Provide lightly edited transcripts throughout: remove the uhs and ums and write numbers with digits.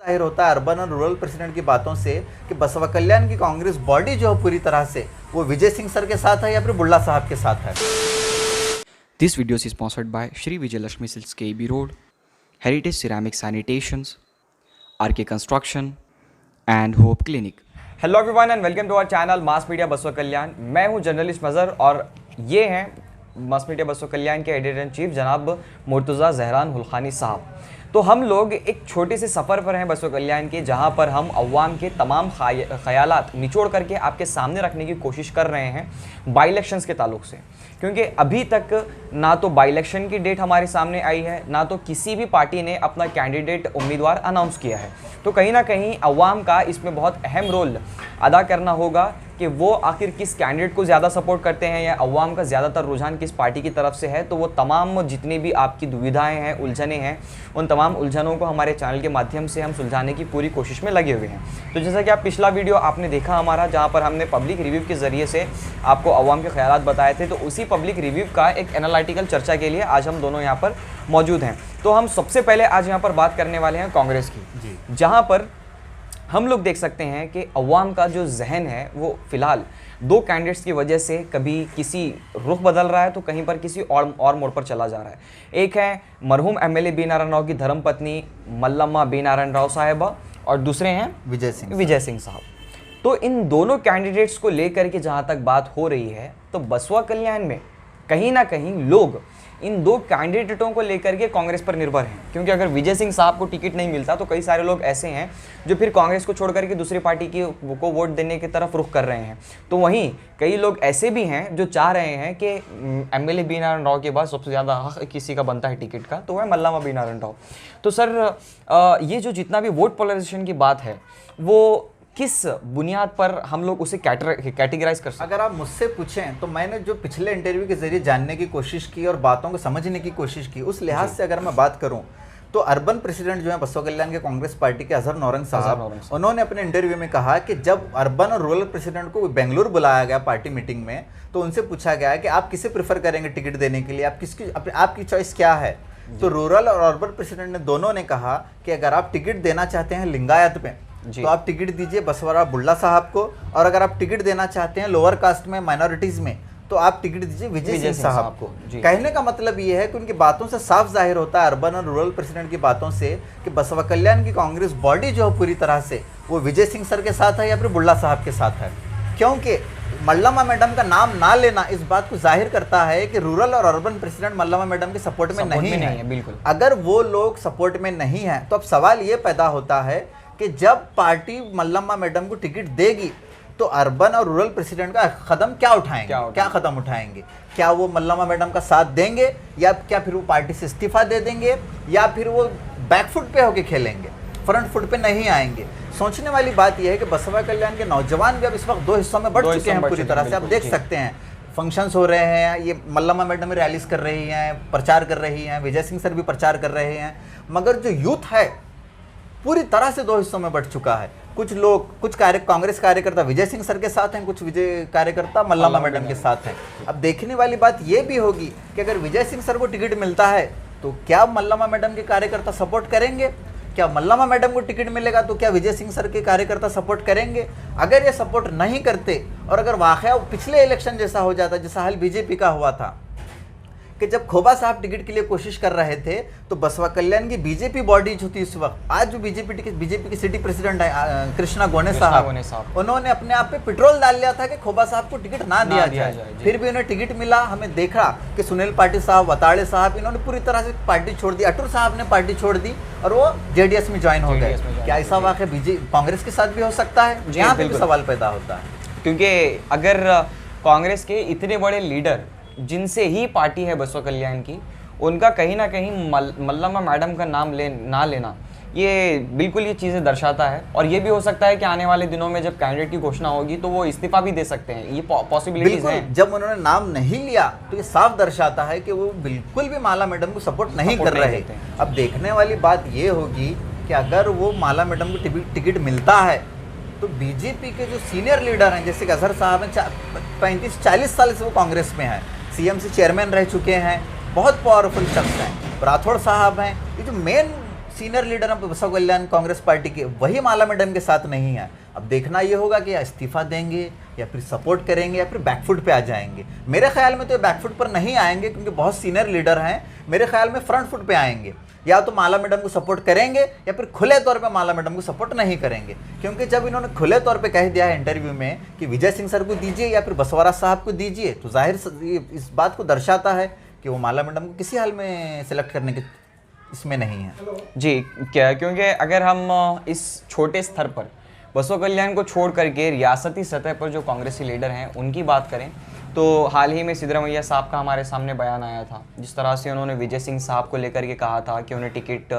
जाहिर होता है अर्बन और रूरल प्रेसिडेंट की बातों से कि बसवा कल्याण की कांग्रेस बॉडी जो है पूरी तरह से वो विजय सिंह सर के साथ है या फिर बुल्ला साहब के साथ है। This video is sponsored by Shri Vijayalakshmi Silks KB Road, Heritage Ceramic Sanitations, RK Construction and Hope Clinic. Hello everyone and welcome to our channel mass media Basavakalyan. मैं हूं जर्नलिस्ट मज़हर और ये हैं मास मीडिया बसवा कल्याण के एडिटर इन चीफ जनाब मुर्तज़ा ज़हरान हुलखानी साहब। तो हम लोग एक छोटे से सफ़र पर हैं बसवा कल्याण के, जहां पर हम अवाम के तमाम ख़यालात निचोड़ करके आपके सामने रखने की कोशिश कर रहे हैं बाई इलेक्शंस के ताल्लुक से, क्योंकि अभी तक ना तो बाई इलेक्शन की डेट हमारे सामने आई है, ना तो किसी भी पार्टी ने अपना कैंडिडेट उम्मीदवार अनाउंस किया है। तो कहीं ना कहीं अवाम का इसमें बहुत अहम रोल अदा करना होगा कि वो आखिर किस कैंडिडेट को ज़्यादा सपोर्ट करते हैं या अवाम का ज़्यादातर रुझान किस पार्टी की तरफ से है। तो वो तमाम जितनी भी आपकी दुविधाएं हैं, उलझने हैं, उन तमाम उलझनों को हमारे चैनल के माध्यम से हम सुलझाने की पूरी कोशिश में लगे हुए हैं। तो जैसा कि आप पिछला वीडियो आपने देखा हमारा, जहाँ पर हमने पब्लिक रिव्यू के ज़रिए से आपको अवाम के ख्यालात बताए थे, तो उसी पब्लिक रिव्यू का एक एनालिटिकल चर्चा के लिए आज हम दोनों यहाँ पर मौजूद हैं। तो हम सबसे पहले आज यहाँ पर बात करने वाले हैं कांग्रेस की, जहाँ पर हम लोग देख सकते हैं कि अवाम का जो जहन है वो फ़िलहाल दो कैंडिडेट्स की वजह से कभी किसी रुख बदल रहा है तो कहीं पर किसी और मोड़ पर चला जा रहा है। एक है मरहूम एमएलए बी नारायण राव की धर्मपत्नी मल्लम्मा बी नारायण राव साहिबा और दूसरे हैं विजय सिंह साहब। तो इन दोनों कैंडिडेट्स को लेकर के जहाँ तक बात हो रही है तो बसवा कल्याण में कहीं ना कहीं लोग इन दो कैंडिडेटों को लेकर के कांग्रेस पर निर्भर हैं, क्योंकि अगर विजय सिंह साहब को टिकट नहीं मिलता तो कई सारे लोग ऐसे हैं जो फिर कांग्रेस को छोड़ करके दूसरी पार्टी को वोट देने की तरफ रुख कर रहे हैं। तो वहीं कई लोग ऐसे भी हैं जो चाह रहे हैं कि एमएलए बी नारायण राव के बाद सबसे ज़्यादा हक किसी का बनता है टिकट का, तो वह मल्लामा बी नारायण राव। तो सर ये जो जितना भी वोट पोलराइजेशन की बात है वो किस बुनियाद पर हम लोग उसे कैटेगराइज कर सकते हैं? अगर आप मुझसे पूछें तो मैंने जो पिछले इंटरव्यू के जरिए जानने की कोशिश की और बातों को समझने की कोशिश की, उस लिहाज से अगर मैं बात करूं तो अर्बन प्रेसिडेंट जो है बसवा कल्याण के कांग्रेस पार्टी के अजहर नौरंग साहब, उन्होंने अपने इंटरव्यू में कहा कि जब अर्बन और रूरल प्रेसिडेंट को बेंगलुरु बुलाया गया पार्टी मीटिंग में तो उनसे पूछा गया कि आप किसे प्रेफर करेंगे टिकट देने के लिए, आपकी चॉइस क्या है। तो रूरल और अर्बन प्रेसिडेंट ने दोनों ने कहा कि अगर आप टिकट देना चाहते हैं लिंगायत में तो आप टिकट दीजिए बसवराव बुल्ला साहब को, और अगर आप टिकट देना चाहते हैं लोअर कास्ट में, माइनॉरिटीज में, तो आप टिकट दीजिए विजय सिंह साहब को। कहने का मतलब ये है कि उनकी बातों से साफ जाहिर होता है, अर्बन और रूरल प्रेसिडेंट की बातों से, कि बसवा कल्याण की कांग्रेस बॉडी जो है पूरी तरह से वो विजय सिंह सर के साथ है या फिर बुल्ला साहब के साथ है। क्योंकि मल्लम्मा मैडम का नाम ना लेना इस बात को जाहिर करता है कि रूरल और अर्बन प्रेसिडेंट मल्लम्मा मैडम के सपोर्ट में नहीं है। बिल्कुल, अगर वो लोग सपोर्ट में नहीं है तो अब सवाल ये पैदा होता है कि जब पार्टी मल्लम्मा मैडम को टिकट देगी तो अर्बन और रूरल प्रेसिडेंट का कदम क्या कदम उठाएंगे? क्या वो मल्लम्मा मैडम का साथ देंगे या क्या फिर वो पार्टी से इस्तीफा दे देंगे या फिर वो बैकफुट पे होके खेलेंगे, फ्रंट फुट पे नहीं आएंगे? सोचने वाली बात यह है कि बसवा कल्याण के नौजवान भी अब इस वक्त दो हिस्सों में बढ़ चुके हैं पूरी तरह से। आप देख सकते हैं फंक्शंस हो रहे हैं, ये मल्लम्मा मैडम रैलीज कर रही हैं, प्रचार कर रही हैं, विजय सिंह सर भी प्रचार कर रहे हैं, मगर जो यूथ है पूरी तरह से दो हिस्सों में बढ़ चुका है। कुछ लोग, कांग्रेस कार्यकर्ता विजय सिंह सर के साथ हैं, कुछ विजय कार्यकर्ता मल्लम्मा मैडम के साथ हैं। अब देखने वाली बात यह भी होगी कि अगर विजय सिंह सर को टिकट मिलता है तो क्या मल्लम्मा मैडम के कार्यकर्ता सपोर्ट करेंगे? क्या मल्लम्मा मैडम को टिकट मिलेगा तो क्या विजय सिंह सर के कार्यकर्ता सपोर्ट करेंगे? अगर ये सपोर्ट नहीं करते और अगर वाकया पिछले इलेक्शन जैसा हो जाता जैसा हाल बीजेपी का हुआ था कि जब खोबा साहब टिकट के लिए कोशिश कर रहे थे तो बसवा कल्याण की बीजेपी बॉडी जो थी इस वक्त, आज जो बीजेपी की सिटी प्रेसिडेंट है कृष्णा गोने साहब, उन्होंने अपने आप पे पेट्रोल डाल लिया था कि खोबा साहब को टिकट ना दिया जाए। फिर भी उन्हें टिकट मिला। हमें देखा कि सुनील पाटिल साहब, वताड़े साहब, इन्होंने पूरी तरह से पार्टी छोड़ दी, अटूर साहब ने पार्टी छोड़ दी और वो जेडीएस में ज्वाइन हो गए। क्या ऐसा वाकया कांग्रेस के साथ भी हो सकता है? यहाँ पे भी सवाल पैदा होता है, क्योंकि अगर कांग्रेस के इतने बड़े लीडर जिनसे ही पार्टी है बसवा कल्याण की, उनका कहीं ना कहीं मल्लम्मा मैडम का नाम ना लेना ये बिल्कुल ये चीज़ें दर्शाता है। और ये भी हो सकता है कि आने वाले दिनों में जब कैंडिडेट की घोषणा होगी तो वो इस्तीफा भी दे सकते हैं, ये पॉसिबिलिटीज हैं। जब उन्होंने नाम नहीं लिया तो ये साफ दर्शाता है कि वो बिल्कुल भी माला मैडम को सपोर्ट नहीं कर रहे। अब देखने वाली बात ये होगी कि अगर वो माला मैडम को टिकट मिलता है तो बीजेपी के जो सीनियर लीडर हैं, जैसे कि अजहर साहब हैं, 35-40 साल से वो कांग्रेस में हैं, सीएमसी चेयरमैन रह चुके हैं, बहुत पावरफुल शख्स हैं, राठौड़ साहब हैं, ये जो मेन सीनियर लीडर हैं बसव कल्याण कांग्रेस पार्टी के, वही माला मैडम के साथ नहीं है। अब देखना ये होगा कि या इस्तीफा देंगे या फिर सपोर्ट करेंगे या फिर बैकफुट पे आ जाएंगे। मेरे ख्याल में तो ये बैकफुट पर नहीं आएंगे, क्योंकि बहुत सीनियर लीडर हैं। मेरे ख्याल में फ्रंट फुट पे आएंगे, या तो माला मैडम को सपोर्ट करेंगे या फिर खुले तौर पे माला मैडम को सपोर्ट नहीं करेंगे। क्योंकि जब इन्होंने खुले तौर पे कह दिया है इंटरव्यू में कि विजय सिंह सर को दीजिए या फिर बसवराज साहब को दीजिए, तो जाहिर इस बात को दर्शाता है कि वो माला मैडम को किसी हाल में सिलेक्ट करने के इसमें नहीं है जी। क्या, क्योंकि अगर हम इस छोटे स्तर पर बसव कल्याण को छोड़ करके रियासती सतह पर जो कांग्रेसी लीडर हैं उनकी बात करें, तो हाल ही में सिद्धरामैया साहब का हमारे सामने बयान आया था, जिस तरह से उन्होंने विजय सिंह साहब को लेकर के कहा था कि उन्हें टिकट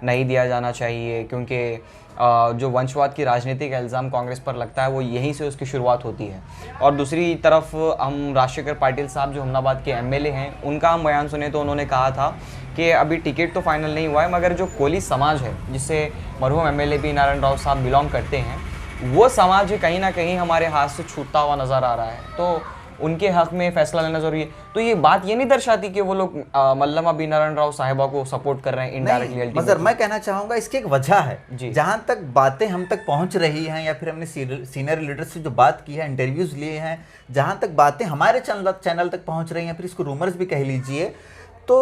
नहीं दिया जाना चाहिए, क्योंकि जो वंशवाद की राजनीति का इल्ज़ाम कांग्रेस पर लगता है वो यहीं से उसकी शुरुआत होती है। और दूसरी तरफ हम राजशेखर पाटिल साहब जो हमनाबाद के एमएलए हैं, उनका हम बयान सुने तो उन्होंने कहा था कि अभी टिकट तो फाइनल नहीं हुआ है, मगर जो कोली समाज है जिससे मरहूम एमएलए बी नारायण राव साहब बिलोंग करते हैं, वो समाज कहीं ना कहीं हमारे हाथ से छूटता हुआ नज़र आ रहा है, तो उनके हक में फैसला लेना जरूरी है। तो ये बात ये नहीं दर्शाती कि वो लोग मल्लमा बी नारायण राव साहिबा को सपोर्ट कर रहे हैं इनडायरेक्टली। मगर मैं कहना चाहूंगा इसकी एक वजह है, जहां तक बातें हम तक पहुंच रही हैं या फिर हमने सीनियर लीडर से जो बात की है, इंटरव्यूज लिए हैं, जहां तक बातें हमारे चैनल तक पहुंच रही हैं, फिर इसको रूमर्स भी कह लीजिए, तो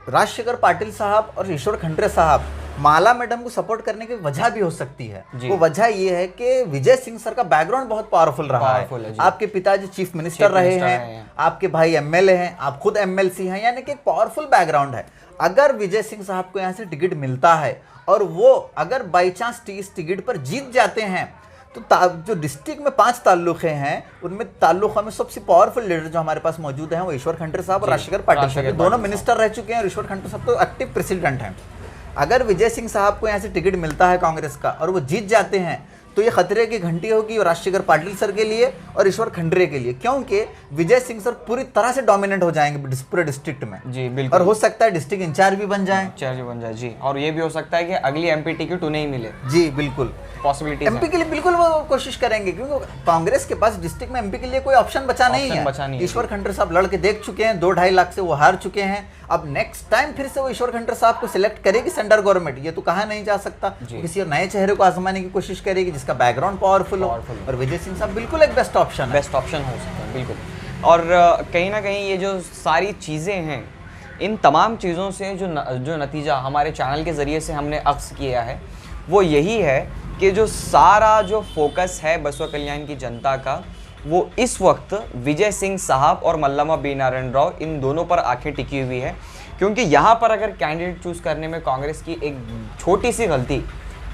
राजशेखर पाटिल साहब और ईश्वर खंडरे साहब माला मैडम को सपोर्ट करने की वजह भी हो सकती है। वो वजह ये है कि विजय सिंह सर का बैकग्राउंड बहुत पावरफुल रहा है। आपके पिताजी चीफ मिनिस्टर रहे हैं, आपके भाई एमएलए हैं, आप खुद एमएलसी हैं, यानी कि एक पावरफुल बैकग्राउंड है। अगर विजय सिंह साहब को यहाँ से टिकट मिलता है और वो अगर बाई चांस इस टिकट पर जीत जाते हैं, तो जो डिस्ट्रिक्ट में 5 ताल्लुक़े हैं, उनमें ताल्लुक़ों में सबसे पावरफुल लीडर जो हमारे पास मौजूद हैं वो ईश्वर खंडरे साहब और राजशेखर पाटिल साहब, दोनों मिनिस्टर रह चुके हैं और ईश्वर खंडरे साहब तो एक्टिव प्रेसिडेंट हैं। अगर विजय सिंह साहब को यहाँ से टिकट मिलता है कांग्रेस का और वो जीत जाते हैं, तो ये खतरे की घंटी होगी राजशेखर पाटिल सर के लिए और ईश्वर खंडरे के लिए, क्योंकि विजय सिंह सर पूरी तरह से डोमिनेंट हो जाएंगे पूरे डिस्ट्रिक्ट में। जी बिल्कुल। और हो सकता है डिस्ट्रिक्ट इंचार्ज भी बन जाए, जी। और ये भी हो सकता है कि अगली एमपी टिकट उन्हें ही मिले। जी बिल्कुल, पॉसिबिलिटी एमपी के लिए बिल्कुल वो कोशिश करेंगे, क्योंकि कांग्रेस के पास डिस्ट्रिक्ट में एमपी के लिए कोई ऑप्शन बचा नहीं है। ईश्वर खंडरे साहब लड़के देख चुके हैं, 2-2.5 लाख से वो हार चुके हैं। अब नेक्स्ट टाइम फिर से वो ईश्वर खंडरे साहब को सिलेक्ट करेगी सेंट्रल गवर्नमेंट, ये तो कहा नहीं जा सकता। किसी और नए चेहरे को आजमाने की कोशिश करेगी जिसका बैकग्राउंड पावरफुल हो, और विजय सिंह साहब बिल्कुल एक बेस्ट ऑप्शन हो सकता है बिल्कुल। और कहीं ना कहीं ये जो सारी चीज़ें हैं, इन तमाम चीज़ों से जो नतीजा हमारे चैनल के ज़रिए से हमने अक्स किया है वो यही है कि जो सारा जो फोकस है बसव कल्याण की जनता का, वो इस वक्त विजय सिंह साहब और मल्लमा बी नारायण राव इन दोनों पर आंखें टिकी हुई है। क्योंकि यहाँ पर अगर कैंडिडेट चूज़ करने में कांग्रेस की एक छोटी सी गलती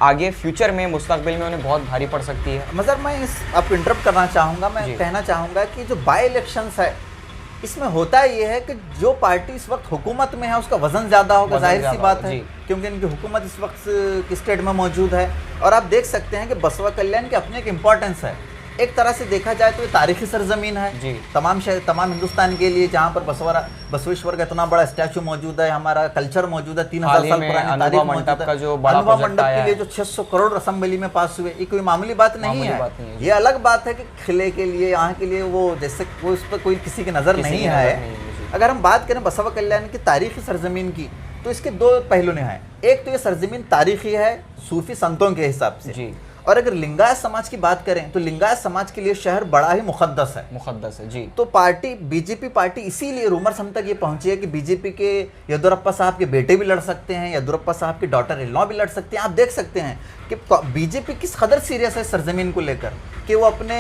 आगे फ्यूचर में मुस्तकबिल में उन्हें बहुत भारी पड़ सकती है। मगर मैं आपको इंटरप्ट करना चाहूँगा, मैं कहना चाहूँगा कि जो बाई इलेक्शंस है इसमें होता ये है कि जो पार्टी इस वक्त हुकूमत में है उसका वजन ज़्यादा होगा, जाहिर सी बात है, क्योंकि इनकी हुकूमत इस वक्त की स्टेट में मौजूद है। और आप देख सकते हैं कि बसव कल्याण की अपनी एक इम्पोर्टेंस है। एक तरह से देखा जाए तो ये तारीखी सरजमीन है तमाम हिंदुस्तान के लिए, जहाँ पर बसवेश्वर का इतना बड़ा स्टैचू मौजूद है, हमारा कल्चर मौजूद है, 3000 साल पुरानी तारीख मौजूद है। अनुभव मंडप के लिए जो 600 करोड़ असेंबली में पास हुए, ये कोई मामूली बात नहीं है। ये अलग बात है कि किले के लिए, यहाँ के लिए वो जैसे वो उस पर कोई किसी की नज़र नहीं है। अगर हम बात करें बसव कल्याण की तारीखी सरजमीन की, तो इसके 2 पहलू हैं। एक तो ये सरजमीन तारीखी है सूफी संतों के हिसाब से, और अगर लिंगायत समाज की बात करें तो लिंगायत समाज के लिए शहर बड़ा ही मुकद्दस है जी। तो पार्टी बीजेपी पार्टी इसीलिए रूमर्स हम तक ये पहुंची है कि बीजेपी के येदियुरप्पा साहब के बेटे भी लड़ सकते हैं, येदियुरप्पा साहब के डॉटर इन लॉ भी लड़ सकते हैं। आप देख सकते हैं कि बीजेपी किस कदर सीरियस है सरजमीन को लेकर कि वो अपने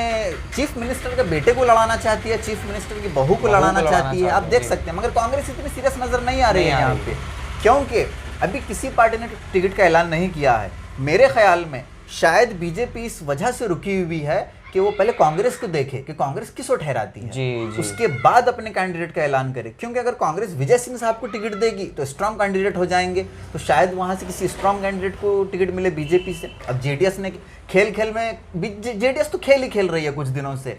चीफ मिनिस्टर के बेटे को लड़ाना चाहती है, चीफ मिनिस्टर की बहू को लड़ाना चाहती है। आप देख सकते हैं, मगर कांग्रेस इतनी सीरियस नजर नहीं आ रही है यहाँ पे, क्योंकि अभी किसी पार्टी ने टिकट का ऐलान नहीं किया है। मेरे ख्याल में शायद बीजेपी इस वजह से रुकी हुई है कि वो पहले कांग्रेस को देखे कि कांग्रेस किसको ठहराती है, जी। उसके बाद अपने कैंडिडेट का ऐलान करे, क्योंकि अगर कांग्रेस विजय सिंह साहब को टिकट देगी तो स्ट्रांग कैंडिडेट हो जाएंगे, तो शायद वहां से किसी स्ट्रांग कैंडिडेट को टिकट मिले बीजेपी से। अब जेडीएस ने खेल में जेडीएस तो खेल ही खेल रही है कुछ दिनों से,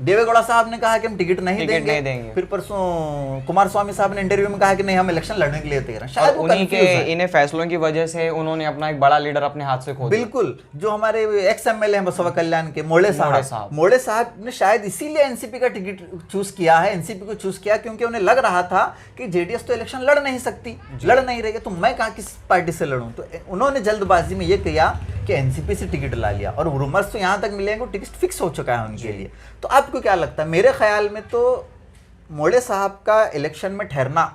देवेगौड़ा साहब ने कहा कि हम टिकट नहीं टिकट देंगे। नहीं देंगे। फिर परसों कुमार स्वामी साहब ने इंटरव्यू में कहा कि नहीं हम इलेक्शन लड़ने के लिए तैयार हैं। शायद वो उन्हीं के confuse है। इन्हें फैसलों की वजह से उन्होंने अपना एक बड़ा लीडर अपने हाथ से खो दिया। बिल्कुल, जो हमारे एक्स एमएलए हैं बसवा कल्याण के मोड़े साहब ने शायद इसीलिए एनसीपी का टिकट चूज किया है, एनसीपी को चूज किया क्योंकि उन्हें लग रहा था कि जेडीएस तो इलेक्शन लड़ नहीं सकती, लड़ नहीं रही, तो मैं कहाँ किस पार्टी से लड़ूं। तो उन्होंने जल्दबाजी में ये किया कि एनसीपी से टिकट ला लिया, और रूमर्स तो यहाँ तक मिलेंगे टिकट फिक्स हो चुका है उनके लिए। तो आपको क्या लगता है? मेरे ख्याल में तो मोड़े साहब का इलेक्शन में ठहरना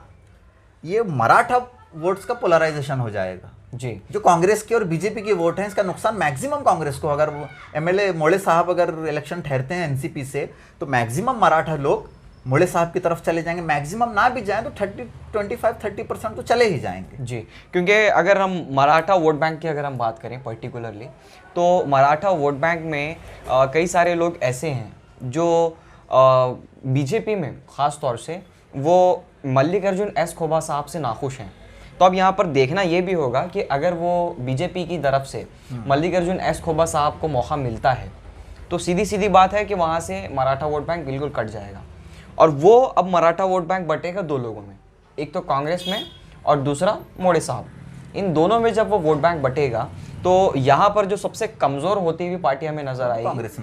ये मराठा वोट्स का पोलराइजेशन हो जाएगा जी। जो कांग्रेस के और बीजेपी के वोट हैं, इसका नुकसान मैक्सिमम कांग्रेस को। अगर एमएलए मोड़े साहब अगर इलेक्शन ठहरते हैं एनसीपी से, तो मैक्सिमम मराठा लोग मोड़े साहब की तरफ चले जाएंगे। मैक्सिमम ना भी जाएं तो 25-30% तो चले ही जाएंगे जी। क्योंकि अगर हम मराठा वोट बैंक की अगर हम बात करें पर्टिकुलरली, तो मराठा वोट बैंक में कई सारे लोग ऐसे हैं जो बीजेपी में ख़ास तौर से वो मल्लिकार्जुन एस खोबा साहब से नाखुश हैं। तो अब यहाँ पर देखना ये भी होगा कि अगर वो बीजेपी की तरफ से मल्लिकार्जुन एस खोबा साहब को मौका मिलता है, तो सीधी सीधी बात है कि वहाँ से मराठा वोट बैंक बिल्कुल कट जाएगा। और वो अब मराठा वोट बैंक बटेगा दो लोगों में, एक तो कांग्रेस में और दूसरा मोड़े साहब। इन दोनों में जब वो वोट बैंक बटेगा तो यहाँ पर जो सबसे कमज़ोर होती हुई पार्टी हमें नज़र आएगी, कांग्रेस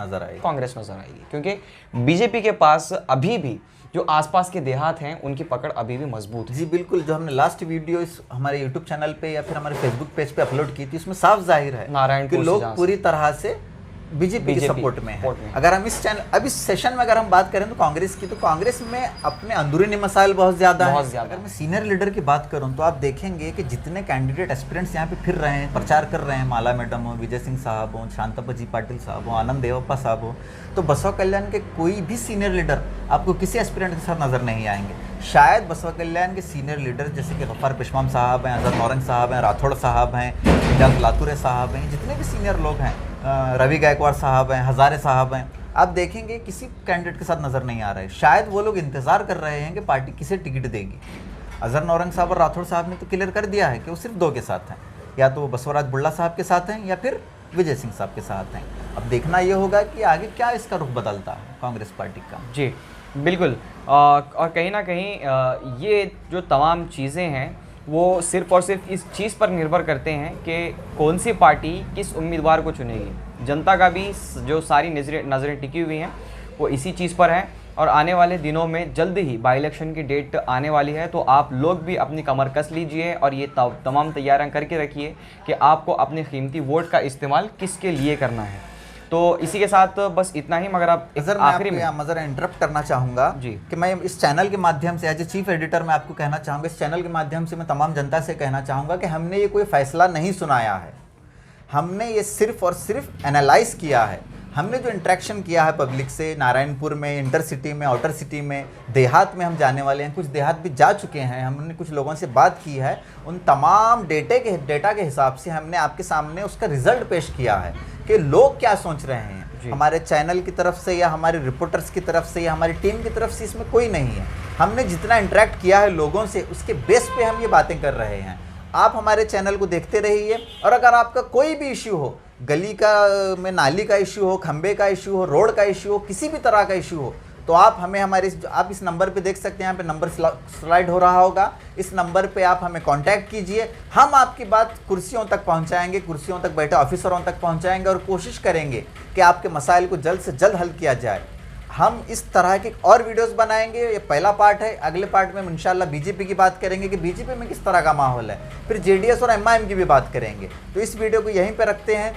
नज़र आएगी। क्योंकि बीजेपी के पास अभी भी जो आसपास के देहात हैं उनकी पकड़ अभी भी मजबूत है। जी बिल्कुल, जो हमने लास्ट वीडियो इस हमारे यूट्यूब चैनल पे या फिर हमारे फेसबुक पेज पे अपलोड की थी, उसमें साफ जाहिर है नारायणपुर कि लोग पूरी तरह से बीजेपी के सपोर्ट में है। अगर हम इस चैनल अब इस सेशन में अगर हम बात करें तो कांग्रेस की, तो कांग्रेस में अपने अंदरूनी मसाइल बहुत ज्यादा है। अगर मैं सीनियर लीडर की बात करूं तो आप देखेंगे कि जितने कैंडिडेट एस्पिरेंट्स यहाँ पे फिर रहे हैं, प्रचार कर रहे हैं, माला मैडम हो, विजय सिंह साहब हो, शांतापजी पाटिल साहब हो, आनंद देवप्पा साहब हो, तो बसवा कल्याण के कोई भी सीनियर लीडर आपको किसी एस्पिरेंट के साथ नजर नहीं आएंगे। शायद बसवा कल्याण के सीनियर लीडर जैसे कि गफ्फार पेशवाम साहब हैं, अजहर नौरंग साहब हैं, राठौड़ साहब हैं, जंग लातुरे साहब हैं, जितने भी सीनियर लोग हैं, रवि गायकवाड़ साहब हैं, हजारे साहब हैं, आप देखेंगे किसी कैंडिडेट के साथ नज़र नहीं आ रहे। शायद वो लोग इंतज़ार कर रहे हैं कि पार्टी किसे टिकट देगी। अजहर नौरंग साहब और राठौड़ साहब ने तो क्लियर कर दिया है कि वो सिर्फ दो के साथ हैं, या तो बसवराज बुल्ला साहब के साथ हैं या फिर विजय सिंह साहब के साथ हैं। अब देखना ये होगा कि आगे क्या इसका रुख बदलता है कांग्रेस पार्टी का। जी बिल्कुल। और कहीं ना कहीं ये जो तमाम चीज़ें हैं वो सिर्फ़ और सिर्फ इस चीज़ पर निर्भर करते हैं कि कौन सी पार्टी किस उम्मीदवार को चुनेगी। जनता का भी जो सारी नज़रें टिकी हुई हैं वो इसी चीज़ पर हैं। और आने वाले दिनों में जल्द ही बाई इलेक्शन की डेट आने वाली है, तो आप लोग भी अपनी कमर कस लीजिए और ये तमाम तैयारियां करके रखिए कि आपको अपने कीमती वोट का इस्तेमाल किसके लिए करना है। तो इसी के साथ बस इतना ही। मगर आप आखिरी में मज़र इंटरप्ट करना चाहूँगा जी कि मैं इस चैनल के माध्यम से एज ए चीफ एडिटर मैं आपको कहना चाहूँगा, इस चैनल के माध्यम से मैं तमाम जनता से कहना चाहूँगा कि हमने ये कोई फैसला नहीं सुनाया है, हमने ये सिर्फ और सिर्फ एनालाइज किया है। हमने जो इंटरेक्शन किया है पब्लिक से, नारायणपुर में, इंटरसिटी में, आउटर सिटी में, देहात में हम जाने वाले हैं, कुछ देहात भी जा चुके हैं, हमने कुछ लोगों से बात की है, उन तमाम डेटा के हिसाब से हमने आपके सामने उसका रिजल्ट पेश किया है कि लोग क्या सोच रहे हैं। हमारे चैनल की तरफ से या हमारे रिपोर्टर्स की तरफ से या हमारी टीम की तरफ से इसमें कोई नहीं है। हमने जितना इंटरेक्ट किया है लोगों से, उसके बेस पे हम ये बातें कर रहे हैं। आप हमारे चैनल को देखते रहिए, और अगर आपका कोई भी इश्यू हो, गली का में नाली का इश्यू हो, खंबे का इश्यू हो, रोड का इश्यू हो, किसी भी तरह का इश्यू हो, तो आप हमें आप इस नंबर पे देख सकते हैं, यहाँ पे नंबर स्लाइड हो रहा होगा, इस नंबर पे आप हमें कांटेक्ट कीजिए। हम आपकी बात कुर्सियों तक पहुँचाएंगे, कुर्सियों तक बैठे ऑफिसरों तक पहुँचाएंगे और कोशिश करेंगे कि आपके मसाइल को जल्द से जल्द हल किया जाए। हम इस तरह के और वीडियोस बनाएंगे। ये पहला पार्ट है, अगले पार्ट में हम इंशाल्लाह बीजेपी की बात करेंगे कि बीजेपी में किस तरह का माहौल है, फिर जेडीएस और एमआईएम की भी बात करेंगे। तो इस वीडियो को यहीं पे रखते हैं।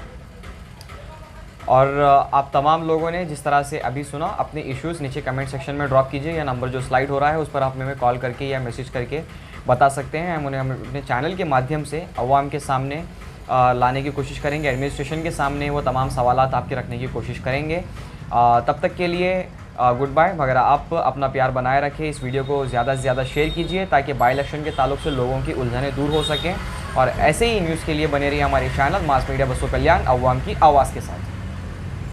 और आप तमाम लोगों ने जिस तरह से अभी सुना, अपने इश्यूज़ नीचे कमेंट सेक्शन में ड्रॉप कीजिए, या नंबर जो स्लाइड हो रहा है उस पर आप हमें कॉल करके या मैसेज करके बता सकते हैं। हम अपने चैनल के माध्यम से अवाम के सामने लाने की कोशिश करेंगे, एडमिनिस्ट्रेशन के सामने वो तमाम सवालात आपके रखने की कोशिश करेंगे। तब तक के लिए गुड बाय। मगर आप अपना प्यार बनाए रखें, इस वीडियो को ज़्यादा से ज़्यादा शेयर कीजिए ताकि बाई इलेक्शन के ताल्लुक से लोगों की उलझनें दूर हो सकें। और ऐसे ही न्यूज़ के लिए बने रहिए हमारे चैनल मास मीडिया बसवा कल्याण, अवाम की आवाज़ के साथ।